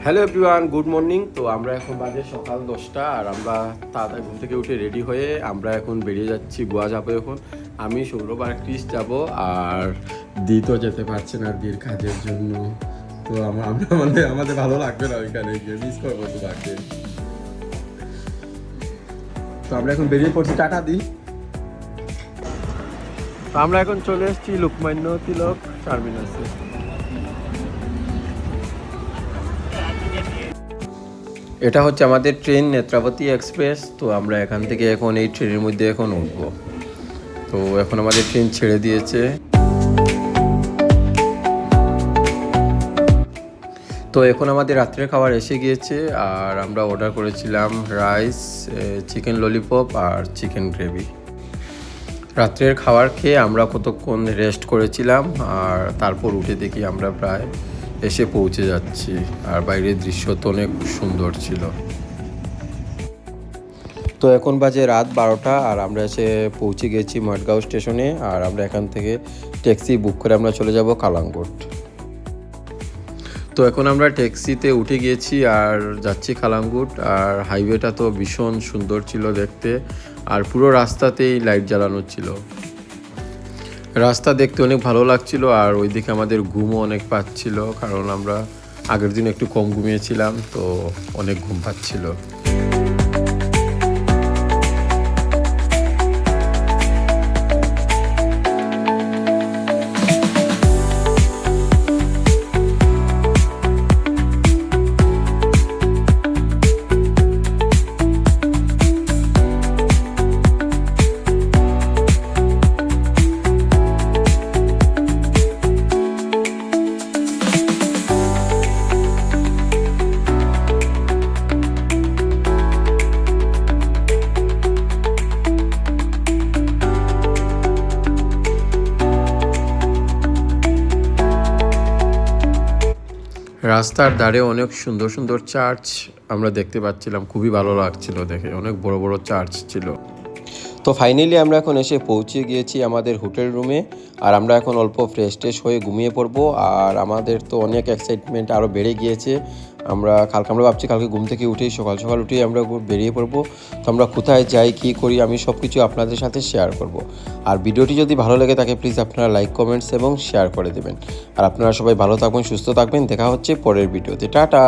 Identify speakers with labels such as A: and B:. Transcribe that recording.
A: Hello everyone, good morning. তো আমরা এখন বাজে সকাল 10টা আর আমরা তাড়াতাড়ি ঘুম থেকে উঠে রেডি হয়ে আমরা এখন বেরিয়ে যাচ্ছি। গোয়া যাবো এখন। আমি সৌরভ আর ক্রিস যাবো, আর দি তো যেতে পারছে না দির কাজের জন্য। তো আমরা আমাদের ভালো লাগবে না ওইখানে গিয়ে, মিস করবো তোমাকে। তো আমরা এখন বেরিয়ে পড়ছি, টাটা দি। তো আমরা এখন চলে এসেছি লোকমান্য তিলক টার্মিনাসে। এটা হচ্ছে আমাদের ট্রেন নেত্রাবতী এক্সপ্রেস। তো আমরা এখান থেকে এখন এই ট্রেনের মধ্যে এখন উঠব। তো এখন আমাদের ট্রেন ছেড়ে দিয়েছে। তো এখন আমাদের রাত্রের খাবার এসে গিয়েছে, আর আমরা অর্ডার করেছিলাম রাইস, চিকেন ললিপপ আর চিকেন গ্রেভি। রাত্রের খাবার খেয়ে আমরা কতক্ষণ রেস্ট করেছিলাম, আর তারপর উঠে দেখি আমরা প্রায় এসে পৌঁছে যাচ্ছি। আর বাইরের দৃশ্য তো অনেক সুন্দর ছিল। তো এখন বাজে রাত 12টা আর আমরা এসে পৌঁছে গেছি মঠগাঁও স্টেশনে। আর আমরা এখান থেকে ট্যাক্সি বুক করে আমরা চলে যাব কালাঙ্গুট। তো এখন আমরা ট্যাক্সিতে উঠে গিয়েছি আর যাচ্ছি কালাঙ্গুট। আর হাইওয়েটা তো ভীষণ সুন্দর ছিল দেখতে, আর পুরো রাস্তাতেই লাইট জ্বালানো ছিল। রাস্তা দেখতে অনেক ভালো লাগছিল, আর ওইদিকে আমাদের ঘুমও অনেক পাচ্ছিল, কারণ আমরা আগের দিন একটু কম ঘুমিয়েছিলাম, তো অনেক ঘুম পাচ্ছিল। রাস্তার ধারে অনেক সুন্দর সুন্দর চার্চ আমরা দেখতে পাচ্ছিলাম, খুবই ভালো লাগছিল দেখে, অনেক বড় বড় চার্চ ছিল। তো ফাইনালি আমরা এখন এসে পৌঁছে গিয়েছি আমাদের হোটেল রুমে। আর আমরা এখন অল্প ফ্রেশ ট্রেশ হয়ে ঘুমিয়ে পড়বো। আর আমাদের তো অনেক এক্সাইটমেন্ট আরও বেড়ে গিয়েছে। আমরা ভাবছি কালকে ঘুম থেকে উঠেই সকাল সকাল উঠেই আমরা বেরিয়ে পড়বো। তো আমরা কোথায় যাই, কী করি, আমি সব কিছু আপনাদের সাথে শেয়ার করব। আর ভিডিওটি যদি ভালো লাগে থাকে প্লিজ আপনারা লাইক, কমেন্টস এবং শেয়ার করে দেবেন। আর আপনারা সবাই ভালো থাকবেন, সুস্থ থাকবেন। দেখা হচ্ছে পরের ভিডিওতে। টাটা।